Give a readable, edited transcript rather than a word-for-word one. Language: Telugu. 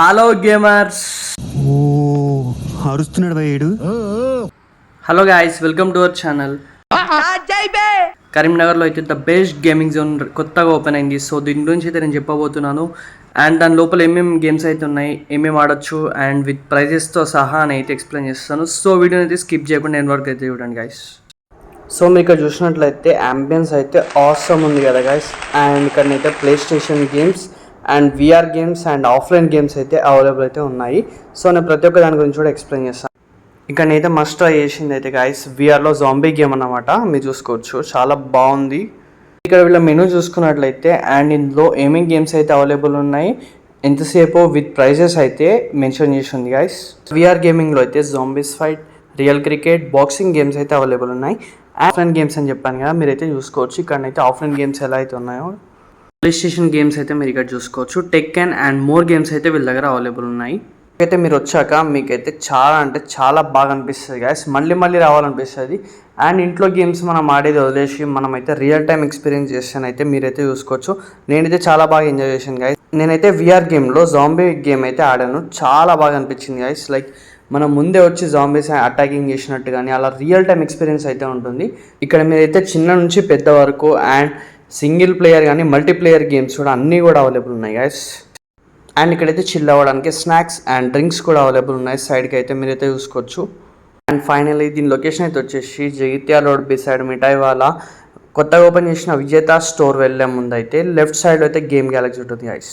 Hello gamers. ఓ అరుస్తున్నాడు భయ్యుడు. Hello guys, welcome to our channel. కరీంనగర్లో అయితే ద బెస్ట్ గేమింగ్ జోన్ కొత్తగా ఓపెన్ అయింది. సో దీని గురించి అయితే నేను చెప్పబోతున్నాను. అండ్ దాని లోపల ఏమేమి గేమ్స్ అయితే ఉన్నాయి, ఏమేమి ఆడొచ్చు అండ్ విత్ ప్రైజెస్తో సహా అని అయితే ఎక్స్ప్లెయిన్ చేస్తాను. సో వీడియోని అయితే స్కిప్ చేయకుండా ఎండ్ వరకు అయితే చూడండి గాయస్. సో మీరు ఇక్కడ చూసినట్లయితే అంబియన్స్ అయితే ఆసమ్ ఉంది కదా గాయస్. అండ్ ఇక్కడనైతే PlayStation games and VR games and offline games అయితే అవైలబుల్ అయితే ఉన్నాయి. సో నేను ప్రతి ఒక్క దాని గురించి కూడా ఎక్స్ప్లెయిన్ చేస్తాను. ఇక్కడ నేనైతే మస్ట్ ట్రై చేసింది అయితే గాయస్ విఆర్లో జాంబీ గేమ్ అన్నమాట. మీరు చూసుకోవచ్చు, చాలా బాగుంది. ఇక్కడ వీళ్ళ మెనూ చూసుకున్నట్లయితే అండ్ ఇందులో ఏమేమి గేమ్స్ అయితే అవైలబుల్ ఉన్నాయి, ఎంతసేపు విత్ ప్రైజెస్ అయితే మెన్షన్ చేసి ఉంది గాయస్. విఆర్ గేమింగ్లో అయితే zombies fight, real cricket, boxing games అయితే అవైలబుల్ ఉన్నాయి. ఆఫ్లైన్ గేమ్స్ అని చెప్పాను కదా, మీరైతే చూసుకోవచ్చు. ఇక్కడనైతే ఆఫ్లైన్ గేమ్స్ ఎలా అయితే ఉన్నాయో ప్లే స్టేషన్ గేమ్స్ అయితే మీరు ఇక్కడ చూసుకోవచ్చు. టెక్కన్ అండ్ మోర్ గేమ్స్ అయితే వీళ్ళ దగ్గర అవైలబుల్ ఉన్నాయి. అయితే మీరు వచ్చాక మీకైతే చాలా అంటే చాలా బాగా అనిపిస్తుంది గాయస్, మళ్ళీ మళ్ళీ రావాలనిపిస్తుంది. అండ్ ఇంట్లో గేమ్స్ మనం ఆడేది వదిలేసి మనమైతే రియల్ టైం ఎక్స్పీరియన్స్ చేస్తానైతే మీరైతే చూసుకోవచ్చు. నేనైతే చాలా బాగా ఎంజాయ్ చేశాను గాయస్. నేనైతే విఆర్ గేమ్లో జాంబీ గేమ్ అయితే ఆడాను, చాలా బాగా అనిపించింది గాయస్. లైక్ మనం ముందే వచ్చి జాంబీస్ అటాకింగ్ చేసినట్టు కానీ అలా రియల్ టైం ఎక్స్పీరియన్స్ అయితే ఉంటుంది. ఇక్కడ మీరైతే చిన్న నుంచి పెద్ద వరకు అండ్ సింగిల్ ప్లేయర్ కానీ మల్టీప్లేయర్ గేమ్స్ కూడా అన్నీ కూడా అవైలబుల్ ఉన్నాయి గాయస్. అండ్ ఇక్కడైతే చిల్ అవ్వడానికి స్నాక్స్ అండ్ డ్రింక్స్ కూడా అవైలబుల్ ఉన్నాయి సైడ్కి అయితే మీరైతే చూసుకోవచ్చు. అండ్ ఫైనల్లీ దీని లొకేషన్ అయితే వచ్చేసి జగిత్యాల రోడ్ బిసైడ్ మిఠాయి వాళ్ళ కొత్తగా ఓపెన్ చేసిన విజేత స్టోర్ వెళ్ళే ముందు అయితే లెఫ్ట్ సైడ్ అయితే గేమ్ గ్యాలక్సీ ఉంటుంది గైస్.